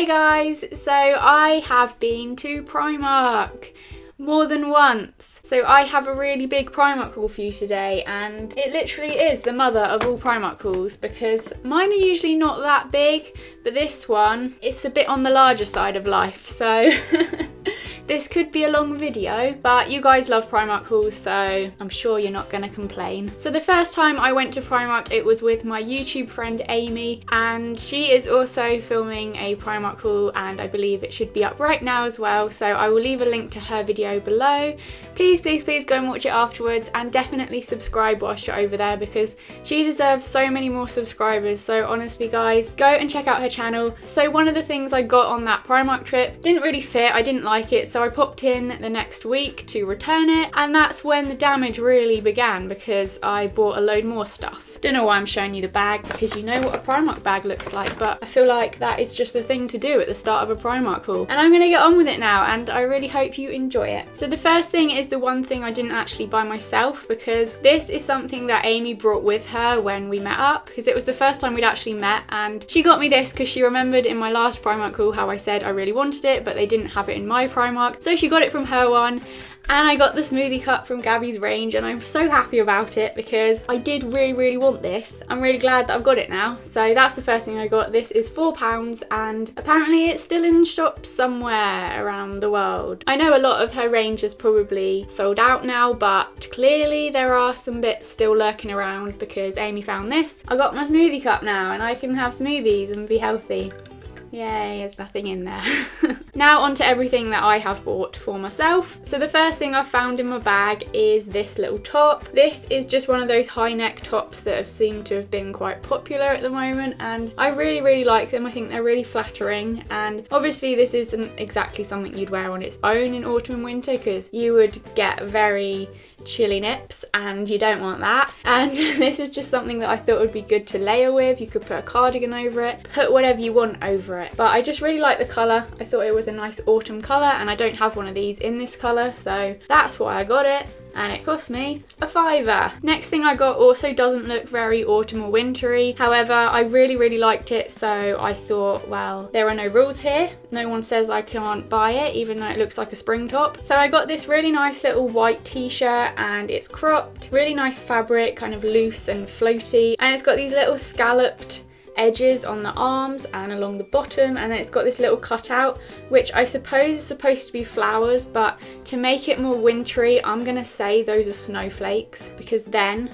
Hey guys, so I have been to Primark more than once. So I have a really big Primark haul for you today, and it literally is the mother of all Primark hauls because mine are usually not that big, but this one, it's a bit on the larger side of life, so this could be a long video, but you guys love Primark hauls, so I'm sure you're not going to complain. So the first time I went to Primark, it was with my YouTube friend Amy, and she is also filming a Primark haul, and I believe it should be up right now as well, so I will leave a link to her video below. Please go and watch it afterwards, and definitely subscribe whilst you're over there because she deserves so many more subscribers. So honestly guys, go and check out her channel. So one of the things I got on that Primark trip didn't really fit, I didn't like it, so I popped in the next week to return it, and that's when the damage really began because I bought a load more stuff. Don't know why I'm showing you the bag because you know what a Primark bag looks like, but I feel like that is just the thing to do at the start of a Primark haul. And I'm gonna get on with it now, and I really hope you enjoy it. So the first thing is the one thing I didn't actually buy myself, because this is something that Amy brought with her when we met up, because it was the first time we'd actually met, and she got me this because she remembered in my last Primark haul how I said I really wanted it, but they didn't have it in my Primark, so she got it from her one. And I got the Smoothie Cup from Gabby's range, and I'm so happy about it because I did really want this. I'm really glad that I've got it now. So that's the first thing I got. This is £4 and apparently it's still in shops somewhere around the world. I know a lot of her range is probably sold out now, but clearly there are some bits still lurking around because Amy found this. I got my Smoothie Cup now and I can have smoothies and be healthy. Yay, there's nothing in there. Now on to everything that I have bought for myself. So the first thing I've found in my bag is this little top. This is just one of those high neck tops that have seemed to have been quite popular at the moment, and I really like them. I think they're really flattering, and obviously this isn't exactly something you'd wear on its own in autumn and winter because you would get very chilly nips and you don't want that, and this is just something that I thought would be good to layer with. You could put a cardigan over it, put whatever you want over it, but I just really like the colour. I thought it was a nice autumn colour, and I don't have one of these in this colour, so that's why I got it, and it cost me a £5. Next thing I got also doesn't look very autumn or wintry, however I really liked it, so I thought, well, there are no rules here, no one says I can't buy it even though it looks like a spring top. So I got this really nice little white t-shirt, and it's cropped, really nice fabric, kind of loose and floaty, and it's got these little scalloped edges on the arms and along the bottom, and then it's got this little cutout which I suppose is supposed to be flowers, but to make it more wintry I'm gonna say those are snowflakes because then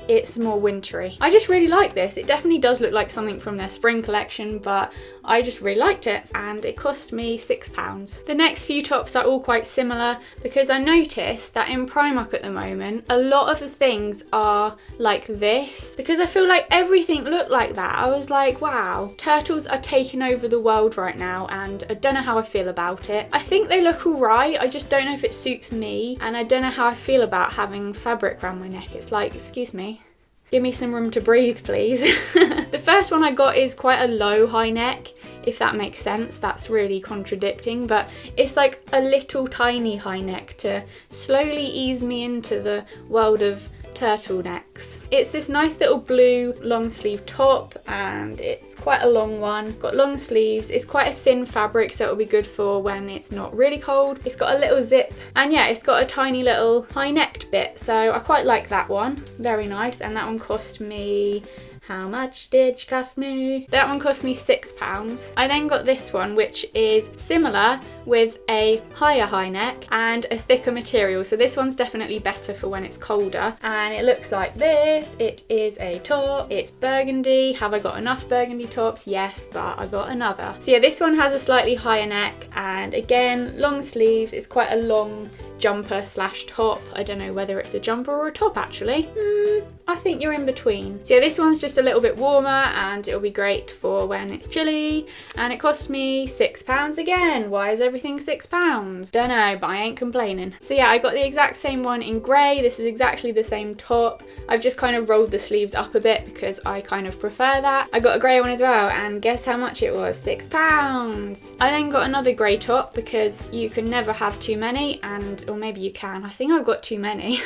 it's more wintry. I just really like this. It definitely does look like something from their spring collection, but I just really liked it, and it cost me £6. The next few tops are all quite similar because I noticed that in Primark at the moment a lot of the things are like this, because I feel like everything looked like that. I was like, wow, turtles are taking over the world right now, and I don't know how I feel about it. I think they look alright, I just don't know if it suits me, and I don't know how I feel about having fabric around my neck. It's like, excuse me, give me some room to breathe, please. The first one I got is quite a low high neck, if that makes sense. That's really contradicting, but it's like a little tiny high neck to slowly ease me into the world of turtlenecks. It's this nice little blue long sleeve top, and it's quite a long one. Got long sleeves. It's quite a thin fabric, so it'll be good for when it's not really cold. It's got a little zip, and yeah, it's got a tiny little high necked bit, so I quite like that one. Very nice. And that one cost me, how much did it cost me? That one cost me £6. I then got this one, which is similar with a higher high neck and a thicker material. So this one's definitely better for when it's colder. And it looks like this. It is a top. It's burgundy. Have I got enough burgundy tops? Yes, but I got another. So yeah, this one has a slightly higher neck, and again, long sleeves. It's quite a long jumper slash top. I don't know whether it's a jumper or a top actually. I think you're in between. So yeah, this one's just a little bit warmer, and it'll be great for when it's chilly, and it cost me £6 again. Why is everything £6? Don't know, but I ain't complaining. So yeah, I got the exact same one in grey. This is exactly the same top. I've just kind of rolled the sleeves up a bit because I kind of prefer that. I got a grey one as well, and guess how much it was? £6. I then got another grey top because you can never have too many, and or maybe you can. I think I've got too many.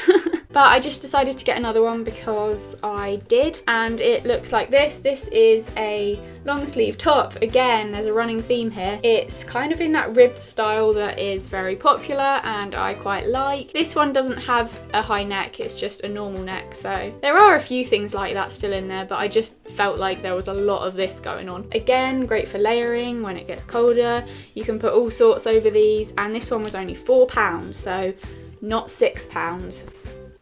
but I just decided to get another one because I did, and it looks like this. This is a long sleeve top. Again, there's a running theme here. It's kind of in that ribbed style that is very popular and I quite like. This one doesn't have a high neck, it's just a normal neck, so there are a few things like that still in there, but I just felt like there was a lot of this going on. Again, great for layering when it gets colder. You can put all sorts over these, and this one was only £4, so not £6.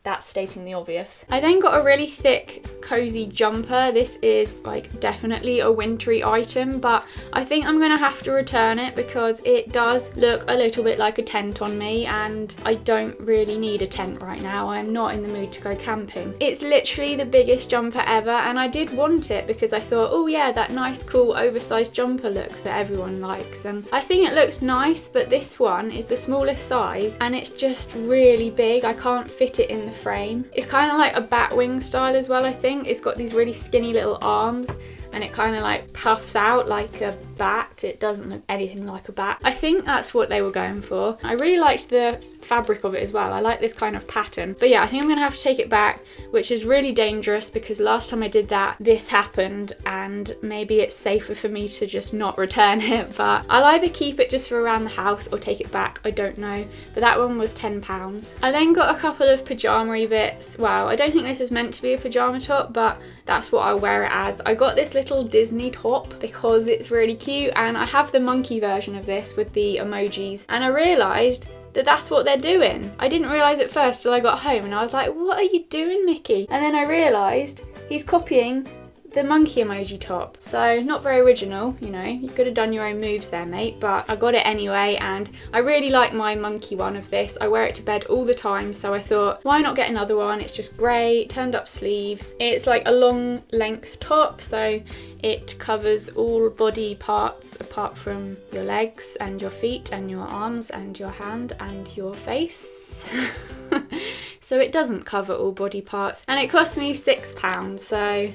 That's stating the obvious. I then got a really thick cozy jumper. This is like definitely a wintry item, but I think I'm gonna have to return it because it does look a little bit like a tent on me, and I don't really need a tent right now. I'm not in the mood to go camping. It's literally the biggest jumper ever, and I did want it because I thought, oh yeah, that nice cool oversized jumper look that everyone likes, and I think it looks nice, but this one is the smallest size and it's just really big. I can't fit it in the frame. It's kind of like a Batwing style as well, I think. It's got these really skinny little arms and it kind of like puffs out like a bat. It doesn't look anything like a bat. I think that's what they were going for. I really liked the fabric of it as well. I like this kind of pattern. But yeah, I think I'm gonna have to take it back, which is really dangerous because last time I did that, this happened, and maybe it's safer for me to just not return it, but I'll either keep it just for around the house or take it back, I don't know. But that one was £10. I then got a couple of pajama-y bits. Wow, I don't think this is meant to be a pajama top, but that's what I'll wear it as. I got this little Disney top because it's really cute, and I have the monkey version of this with the emojis, and I realised that that's what they're doing. I didn't realise at first till I got home, and I was like, what are you doing, Mickey? And then I realised he's copying the monkey emoji top. So not very original, you know, you could have done your own moves there, mate, but I got it anyway, and I really like my monkey one of this. I wear it to bed all the time, so I thought, why not get another one? It's just grey, turned up sleeves. It's like a long length top, so it covers all body parts apart from your legs and your feet and your arms and your hand and your face. So it doesn't cover all body parts, and it cost me £6, so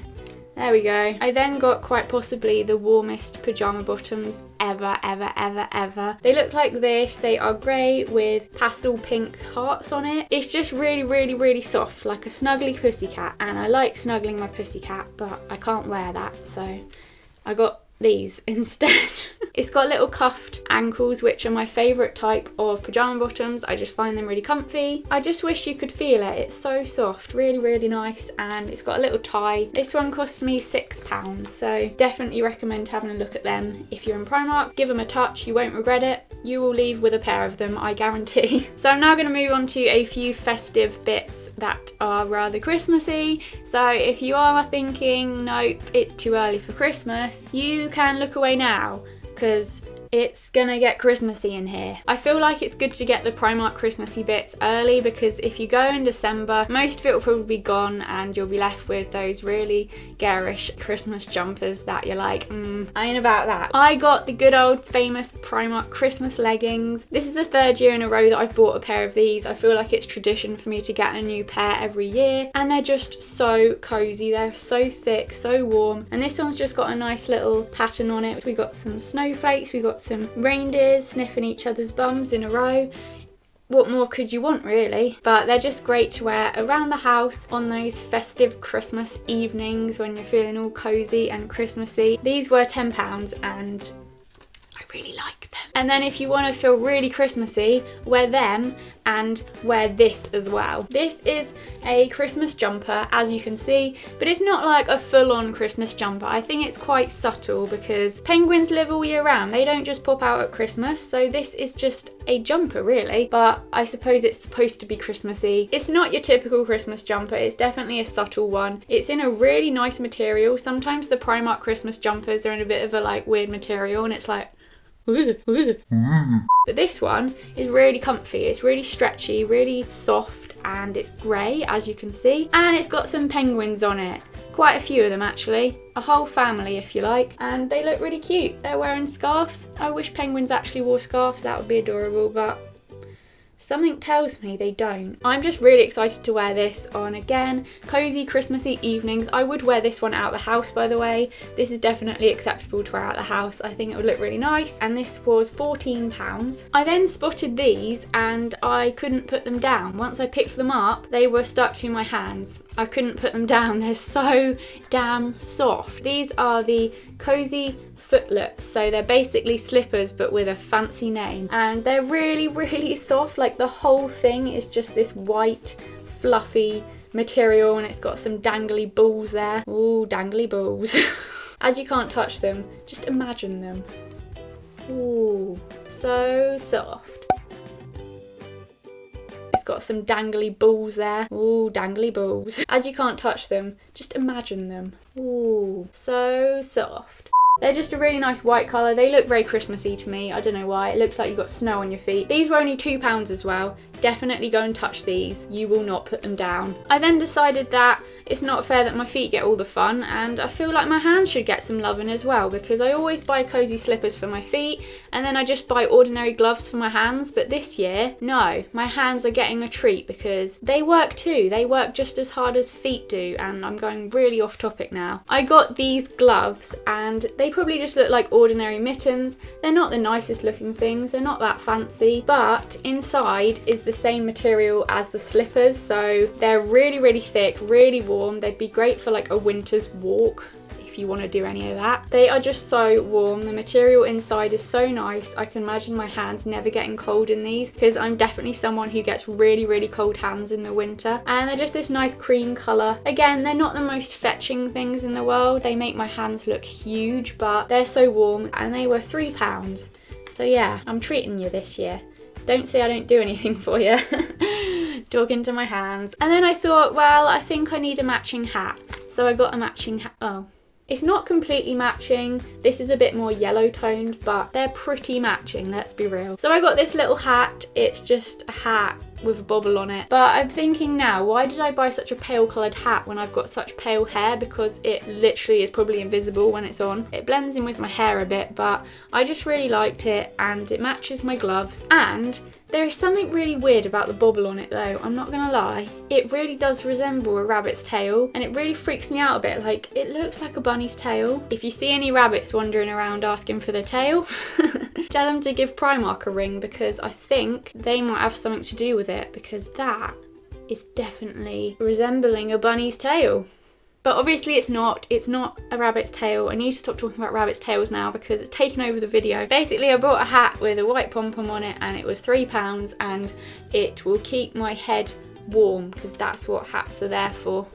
there we go. I then got quite possibly the warmest pajama bottoms ever. They look like this. They are grey with pastel pink hearts on it. It's just really soft, like a snuggly pussycat. And I like snuggling my pussycat, but I can't wear that, so I got these instead. It's got little cuffed ankles, which are my favourite type of pajama bottoms. I just find them really comfy. I just wish you could feel it. It's so soft, really nice, and it's got a little tie. This one cost me £6, so definitely recommend having a look at them if you're in Primark. Give them a touch, you won't regret it. You will leave with a pair of them, I guarantee. So I'm now going to move on to a few festive bits that are rather Christmassy. So if you are thinking, nope, it's too early for Christmas, you can look away now, because it's gonna get Christmassy in here. I feel like it's good to get the Primark Christmassy bits early, because if you go in December, most of it will probably be gone and you'll be left with those really garish Christmas jumpers that you're like, I ain't about that. I got the good old famous Primark Christmas leggings. This is the third year in a row that I've bought a pair of these. I feel like it's tradition for me to get a new pair every year, and they're just so cozy. They're so thick, so warm, and this one's just got a nice little pattern on it. We got some snowflakes, we got some reindeers sniffing each other's bums in a row. What more could you want, really? But they're just great to wear around the house on those festive Christmas evenings when you're feeling all cozy and Christmassy. These were £10 and I really like them. And then if you want to feel really Christmassy, wear them and wear this as well. This is a Christmas jumper, as you can see, but it's not like a full-on Christmas jumper. I think it's quite subtle because penguins live all year round. They don't just pop out at Christmas, so this is just a jumper really, but I suppose it's supposed to be Christmassy. It's not your typical Christmas jumper. It's definitely a subtle one. It's in a really nice material. Sometimes the Primark Christmas jumpers are in a bit of a like weird material, and it's like, but this one is really comfy. It's really stretchy, really soft, and it's grey, as you can see, and it's got some penguins on it. Quite a few of them actually, a whole family if you like, and they look really cute. They're wearing scarves. I wish penguins actually wore scarves, that would be adorable, but Something tells me they don't. I'm just really excited to wear this on, again, cosy Christmassy evenings. I would wear this one out the house, by the way. This is definitely acceptable to wear out the house. I think it would look really nice. And this was £14. I then spotted these and I couldn't put them down. Once I picked them up, they were stuck to my hands. I couldn't put them down. They're so damn soft. These are the Cosy Footlets, so they're basically slippers but with a fancy name, and they're really, really soft. Like, the whole thing is just this white fluffy material, and it's got some dangly balls there. Ooh, dangly balls. As you can't touch them, just imagine them. Ooh, so soft. It's got some dangly balls there. Ooh, dangly balls. As you can't touch them, just imagine them. Ooh, so soft. They're just a really nice white colour. They look very Christmassy to me. I don't know why. It looks like you've got snow on your feet. These were only £2 as well. Definitely go and touch these. You will not put them down. I then decided that it's not fair that my feet get all the fun, and I feel like my hands should get some loving as well, because I always buy cosy slippers for my feet and then I just buy ordinary gloves for my hands. But this year, no, my hands are getting a treat because they work too. They work just as hard as feet do, and I'm going really off topic now. I got these gloves and they probably just look like ordinary mittens. They're not the nicest looking things, they're not that fancy, but inside is the same material as the slippers, so they're really, really thick, really warm. They'd be great for like a winter's walk if you want to do any of that. They are just so warm. The material inside is so nice. I can imagine my hands never getting cold in these, because I'm definitely someone who gets really, really cold hands in the winter. And they're just this nice cream colour. Again, they're not the most fetching things in the world. They make my hands look huge, but they're so warm, and they were £3. So yeah, I'm treating you this year. Don't say I don't do anything for you. Talking to my hands. And then I thought, well, I think I need a matching hat. So I got a matching hat. Oh. It's not completely matching. This is a bit more yellow toned, but they're pretty matching, let's be real. So I got this little hat. It's just a hat with a bobble on it. But I'm thinking now, why did I buy such a pale coloured hat when I've got such pale hair? Because it literally is probably invisible when it's on. It blends in with my hair a bit, but I just really liked it, and it matches my gloves. And there is something really weird about the bobble on it though, I'm not gonna lie. It really does resemble a rabbit's tail, and it really freaks me out a bit. Like, it looks like a bunny's tail. If you see any rabbits wandering around asking for their tail, tell them to give Primark a ring, because I think they might have something to do with it, because that is definitely resembling a bunny's tail. But obviously it's not a rabbit's tail. I need to stop talking about rabbit's tails now because it's taken over the video. Basically, I bought a hat with a white pom-pom on it, and it was £3, and it will keep my head warm, because that's what hats are there for.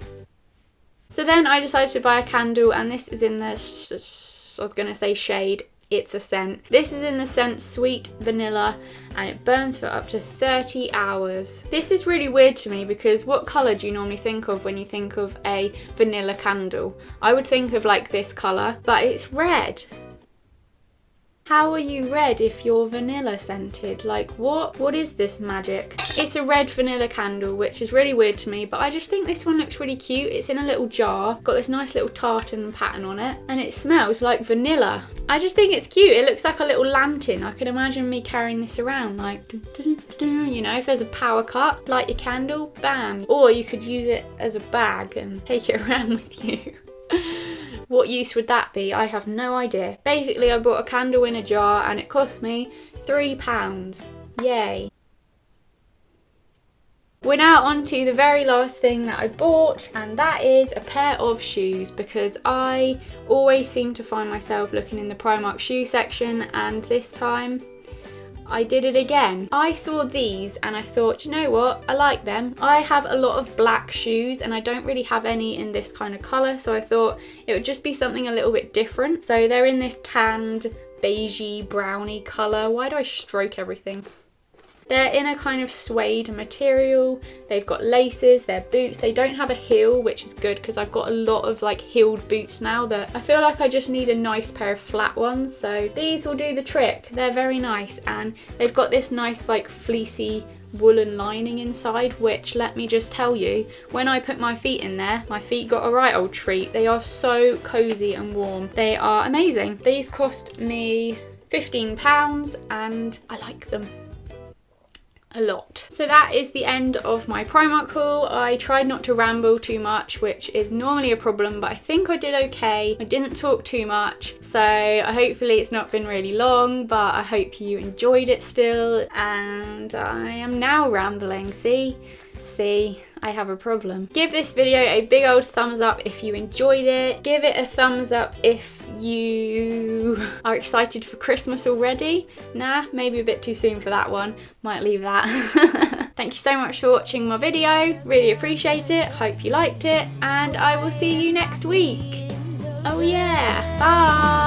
So then I decided to buy a candle, and this is in the, I was gonna say shade, it's a scent. This is in the scent Sweet Vanilla, and it burns for up to 30 hours. This is really weird to me, because what colour do you normally think of when you think of a vanilla candle? I would think of like this colour, but it's red. How are you red if you're vanilla scented? Like, what is this magic? It's a red vanilla candle, which is really weird to me, but I just think this one looks really cute. It's in a little jar, got this nice little tartan pattern on it, and it smells like vanilla. I just think it's cute. It looks like a little lantern. I could imagine me carrying this around, like, you know, if there's a power cut, light your candle, bam. Or you could use it as a bag and take it around with you. What use would that be? I have no idea. Basically, I bought a candle in a jar and it cost me £3. Yay. We're now on to the very last thing that I bought, and that is a pair of shoes, because I always seem to find myself looking in the Primark shoe section, and this time I did it again. I saw these and I thought, you know what, I like them. I have a lot of black shoes and I don't really have any in this kind of colour, so I thought it would just be something a little bit different. So they're in this tanned, beigey, browny colour. Why do I stroke everything? They're in a kind of suede material. They've got laces, they're boots. They don't have a heel, which is good because I've got a lot of like heeled boots now that I feel like I just need a nice pair of flat ones. So these will do the trick. They're very nice, and they've got this nice like fleecy woolen lining inside, which, let me just tell you, when I put my feet in there, my feet got a right old treat. They are so cozy and warm. They are amazing. These cost me £15 and I like them. a lot. So that is the end of my Primark haul. I tried not to ramble too much, which is normally a problem, but I think I did okay. I didn't talk too much, so hopefully it's not been really long, but I hope you enjoyed it still. And I am now rambling, see, I have a problem. Give this video a big old thumbs up if you enjoyed it. Give it a thumbs up if you are excited for Christmas already. Nah, maybe a bit too soon for that one. Might leave that. Thank you so much for watching my video. Really appreciate it. Hope you liked it. And I will see you next week. Oh yeah, bye.